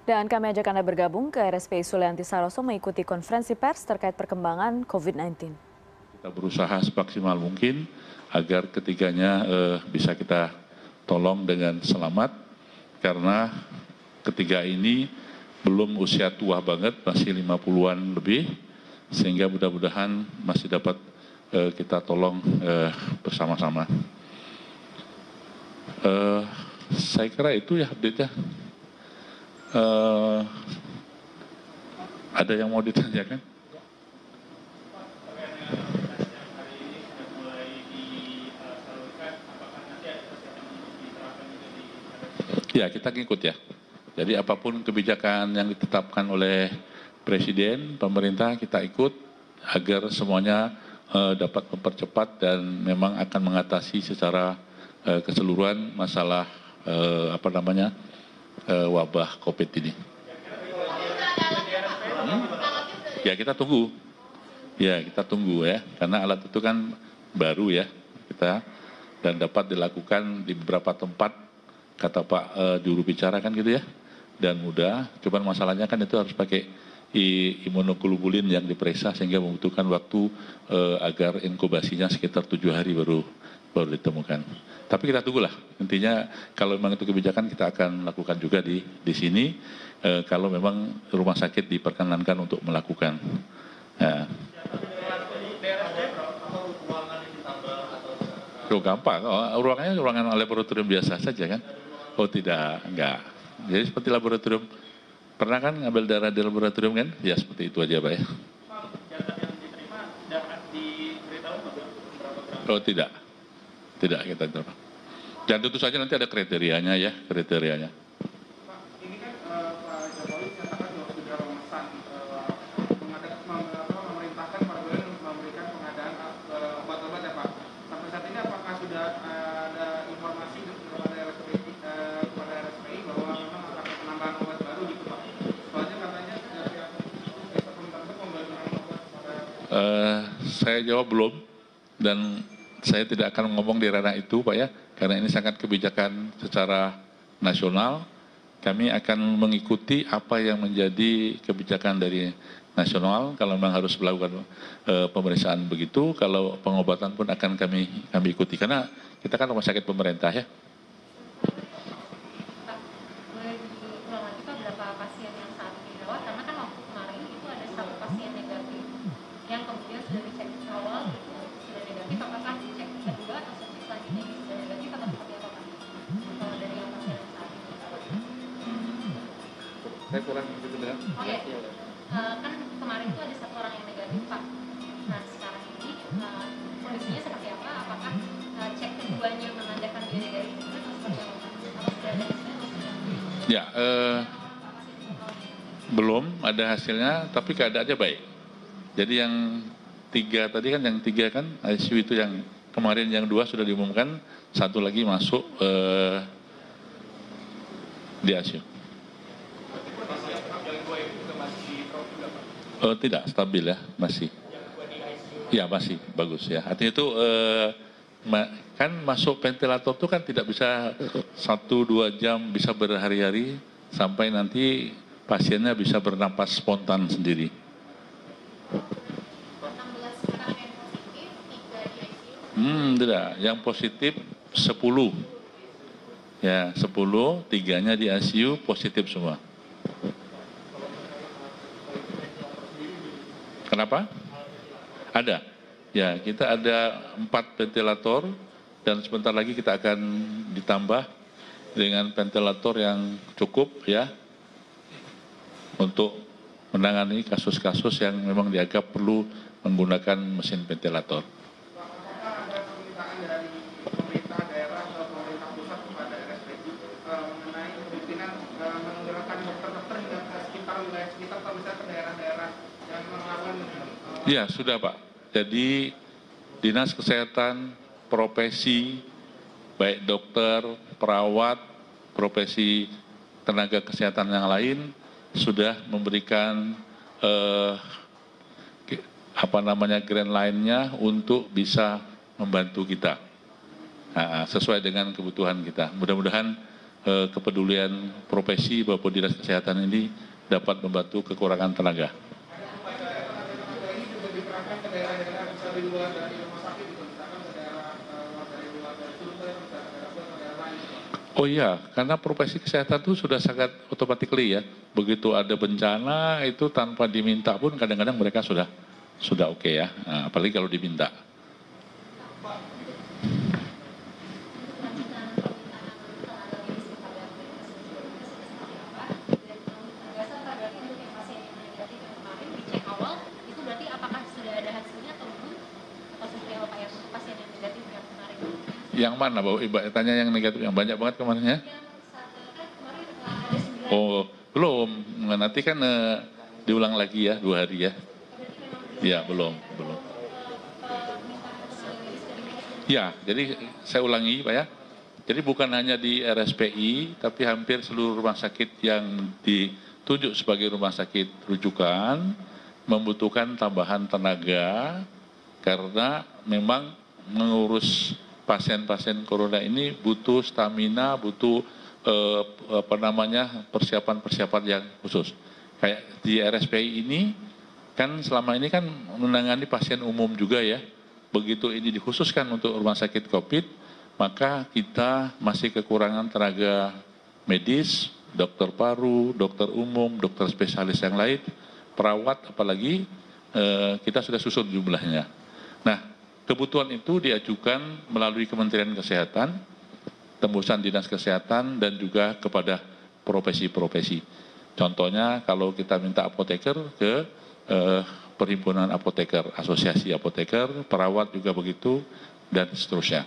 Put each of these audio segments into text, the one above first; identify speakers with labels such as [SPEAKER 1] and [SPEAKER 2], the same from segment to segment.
[SPEAKER 1] Dan kami ajak Anda bergabung ke RSPI Sulianti Saroso mengikuti konferensi pers terkait perkembangan COVID-19.
[SPEAKER 2] Kita berusaha semaksimal mungkin agar ketiganya bisa kita tolong dengan selamat, karena ketiga ini belum usia tua banget, masih 50-an lebih, sehingga mudah-mudahan masih dapat kita tolong bersama-sama. Saya kira itu ya update-nya. Ada yang mau ditanyakan? Ya, kita ngikut ya. Jadi apapun kebijakan yang ditetapkan oleh Presiden, pemerintah, kita ikut agar semuanya dapat mempercepat dan memang akan mengatasi secara keseluruhan masalah wabah COVID ini. Ya kita tunggu. Ya kita tunggu ya, karena alat itu kan baru ya kita, dan dapat dilakukan di beberapa tempat, kata Pak juru bicara kan gitu ya, dan mudah. Cuman masalahnya kan itu harus pakai imunoglobulin yang diperiksa, sehingga membutuhkan waktu agar inkubasinya sekitar 7 hari baru ditemukan. Tapi kita tunggulah. Intinya kalau memang itu kebijakan, kita akan lakukan juga di sini. Kalau memang rumah sakit diperkenankan untuk melakukan. Ya. Oh, gampang. Ruangannya ruangan laboratorium biasa saja kan? Oh tidak, enggak. Jadi seperti laboratorium. Pernah kan ngambil darah di laboratorium kan? Ya seperti itu aja Pak ya. Oh tidak. Tidak kita tahu. Dan tentu saja nanti ada kriterianya ya, kriterianya.
[SPEAKER 3] Pak, ini kan Pak Jokowi menyatakan bahwa sudah memesan memerintahkan Pak Gubernur untuk memberikan pengadaan obat-obat ya Pak. Sampai saat ini apakah sudah ada informasi kepada RSPI bahwa memang akan penambahan obat baru gitu Pak? Soalnya katanya dari pihak pemerintah memberikan obat kepada...
[SPEAKER 2] Saya jawab belum, dan saya tidak akan ngomong di ranah itu Pak ya, karena ini sangat kebijakan secara nasional. Kami akan mengikuti apa yang menjadi kebijakan dari nasional. Kalau memang harus melakukan pemeriksaan begitu, kalau pengobatan pun akan kami ikuti, karena kita kan rumah sakit pemerintah ya.
[SPEAKER 4] Pak, boleh diulang lagi Pak, berapa pasien yang saat ini dirawat? Karena kan waktu kemarin itu ada 1 pasien negatif yang kemudian sudah dicek awal sudah negatif, apakah dicek kedua atau cek selanjutnya sudah negatif atau seperti apa Pak? Kalau dari yang pasien yang saat ini dirawat.
[SPEAKER 2] Saya kurang begitu dengar.
[SPEAKER 4] Oke. Kan kemarin itu ada 1 orang yang negatif Pak. Nah sekarang ini kondisinya seperti apa? Apakah cek keduanya menandakan dia negatif atau seperti apa? Apakah sudah ada hasilnya atau sudah?
[SPEAKER 2] Ya, belum ada hasilnya, tapi keadaannya baik. Jadi yang 3 tadi kan, yang 3 kan ICU itu yang kemarin, yang 2 sudah diumumkan, 1 lagi masuk di ICU. Tidak stabil ya, masih. Ya masih bagus ya. Artinya itu kan masuk ventilator itu kan tidak bisa 1-2 jam, bisa berhari-hari sampai nanti pasiennya bisa bernapas spontan sendiri.
[SPEAKER 4] 16 sekarang yang positif, 3 di ICU.
[SPEAKER 2] Tidak, yang positif 10. Ya, 10, 3-nya di ICU positif semua. Kenapa? Ada. Ya, kita ada 4 ventilator dan sebentar lagi kita akan ditambah dengan ventilator yang cukup ya untuk menangani kasus-kasus yang memang dianggap perlu menggunakan mesin ventilator.
[SPEAKER 3] Apakah ada permintaan dari pemerintah daerah atau pemerintah pusat kepada RSPI mengenai kemungkinan menggerakkan dokter-dokter hingga ke sekitar wilayah sekitar atau misalnya ke daerah-daerah yang melakukan
[SPEAKER 2] Ya, sudah Pak. Jadi Dinas Kesehatan, profesi, baik dokter, perawat, profesi tenaga kesehatan yang lain sudah memberikan grand line-nya untuk bisa membantu kita sesuai dengan kebutuhan kita. Mudah-mudahan kepedulian profesi maupun dinas kesehatan ini dapat membantu kekurangan tenaga.
[SPEAKER 3] Ini juga dikerahkan ke daerah-daerah bisa di luar dari rumah sakit gitu, misalkan ke daerah dari luar dari Sumber, misalkan ke daerah lain.
[SPEAKER 2] Oh iya, karena profesi kesehatan itu sudah sangat automatically ya. Begitu ada bencana itu tanpa diminta pun kadang-kadang mereka sudah oke ya. Nah, apalagi kalau diminta. Yang mana, Bapak Ibu? Tanya yang negatif, yang banyak banget kemarin ya? Oh, belum. Nanti kan diulang lagi ya, 2 hari ya. Ya, belum. Ya, jadi saya ulangi Pak ya. Jadi bukan hanya di RSPI, tapi hampir seluruh rumah sakit yang ditunjuk sebagai rumah sakit rujukan membutuhkan tambahan tenaga karena memang mengurus pasien-pasien corona ini butuh stamina, butuh persiapan-persiapan yang khusus. Kayak di RSPI ini kan selama ini kan menangani pasien umum juga ya. Begitu ini dikhususkan untuk rumah sakit COVID, maka kita masih kekurangan tenaga medis, dokter paru, dokter umum, dokter spesialis yang lain, perawat apalagi kita sudah susun jumlahnya. Nah, kebutuhan itu diajukan melalui Kementerian Kesehatan, tembusan Dinas Kesehatan, dan juga kepada profesi-profesi. Contohnya kalau kita minta apoteker ke Perhimpunan Apoteker, Asosiasi Apoteker, perawat juga begitu, dan seterusnya.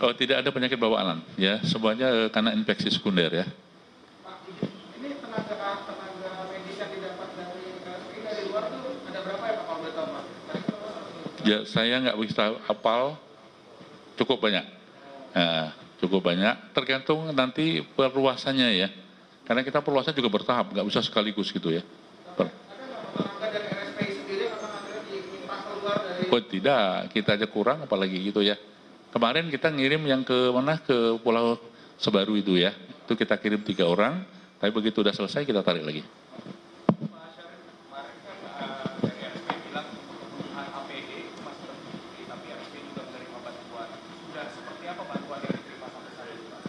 [SPEAKER 2] Oh, tidak ada penyakit bawaan, ya, semuanya karena infeksi sekunder ya.
[SPEAKER 3] Ini tenaga medis yang didapat dari luar tuh ada berapa ya Pak kalau boleh tahu Pak?
[SPEAKER 2] Ya, saya nggak bisa hafal, cukup banyak. Cukup banyak, tergantung nanti perluasannya ya. Karena kita perluasan juga bertahap, nggak bisa sekaligus gitu ya.
[SPEAKER 3] Tenaga dari RSPI sendiri memang akhirnya diminta keluar dari...
[SPEAKER 2] Oh tidak, kita aja kurang apalagi gitu ya. Kemarin kita ngirim yang ke mana, ke Pulau Sebaru itu ya. Itu kita kirim 3 orang, tapi begitu udah selesai kita tarik lagi.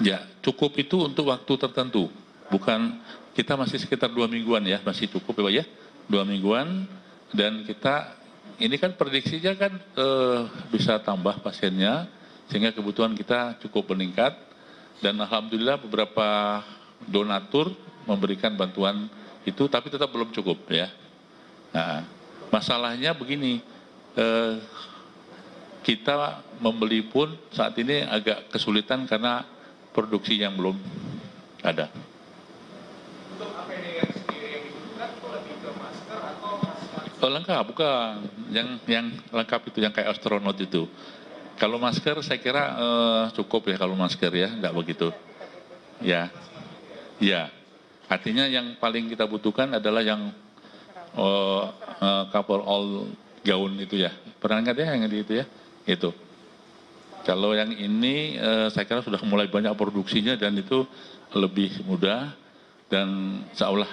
[SPEAKER 2] Ya, cukup itu untuk waktu tertentu. Bukan, kita masih sekitar 2 mingguan ya, masih cukup ya Pak ya. 2 mingguan, dan kita, ini kan prediksinya kan bisa tambah pasiennya, sehingga kebutuhan kita cukup meningkat. Dan Alhamdulillah beberapa donatur memberikan bantuan itu, tapi tetap belum cukup ya. Nah, masalahnya begini, kita membeli pun saat ini agak kesulitan karena produksi yang belum ada.
[SPEAKER 3] Untuk APD sendiri yang dibutuhkan itu lebih ke masker atau masker?
[SPEAKER 2] Lengkap, bukan. Yang lengkap itu yang kayak astronot itu. Kalau masker saya kira cukup ya kalau masker ya, nggak begitu. Ya, ya. Artinya yang paling kita butuhkan adalah yang cover all gaun itu ya. Pernah ingat ya yang itu ya? Itu. Kalau yang ini saya kira sudah mulai banyak produksinya dan itu lebih mudah dan seolah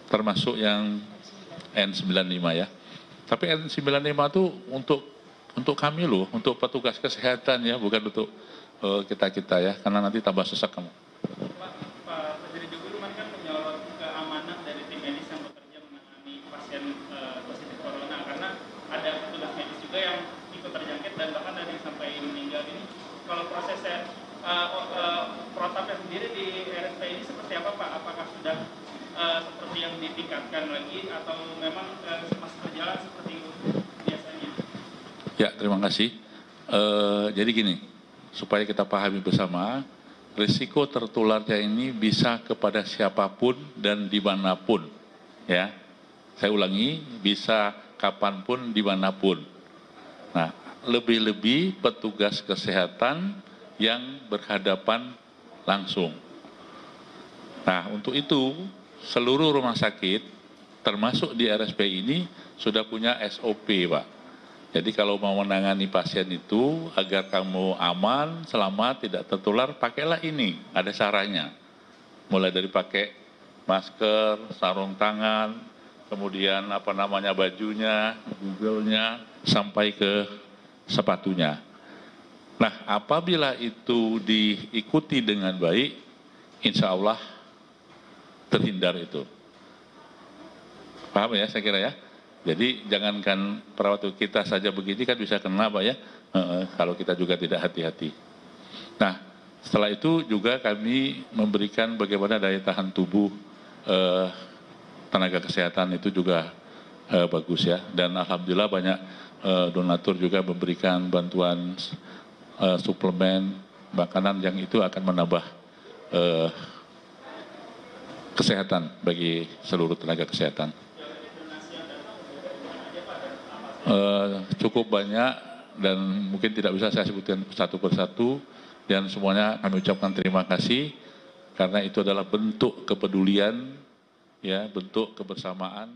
[SPEAKER 2] termasuk yang N95 ya. Tapi N95 itu untuk kami loh, untuk petugas kesehatan ya, bukan untuk kita ya, karena nanti tambah sesak kamu.
[SPEAKER 5] Pak Presiden Jokowi kemarin kan menyorot keamanan dari tim medis yang bekerja menangani pasien positif corona, karena ada petugas medis juga yang ikut terjangkit dan bahkan ada yang sampai meninggal ini. Kalau prosesnya protapnya sendiri di RSP ini seperti apa Pak? Apakah sudah seperti yang ditingkatkan lagi atau memang masih berjalan seperti biasanya?
[SPEAKER 2] Ya, terima kasih. Jadi gini, supaya kita pahami bersama, risiko tertularnya ini bisa kepada siapapun dan dimanapun. Ya, saya ulangi, bisa kapanpun, dimanapun. Nah, lebih-lebih petugas kesehatan yang berhadapan langsung. Nah, untuk itu, seluruh rumah sakit, termasuk di RSP ini, sudah punya SOP, Pak. Jadi kalau mau menangani pasien itu agar kamu aman, selamat, tidak tertular, pakailah ini, ada caranya. Mulai dari pakai masker, sarung tangan, kemudian bajunya, google-nya, sampai ke sepatunya. Nah, apabila itu diikuti dengan baik, insya Allah terhindar itu. Paham ya saya kira ya? Jadi jangankan perawat kita saja begini kan bisa kena Pak ya, kalau kita juga tidak hati-hati. Nah, setelah itu juga kami memberikan bagaimana daya tahan tubuh tenaga kesehatan itu juga bagus ya. Dan alhamdulillah banyak donatur juga memberikan bantuan suplemen makanan yang itu akan menambah kesehatan bagi seluruh tenaga kesehatan. Cukup banyak dan mungkin tidak bisa saya sebutkan satu persatu, dan semuanya kami ucapkan terima kasih karena itu adalah bentuk kepedulian, ya, bentuk kebersamaan.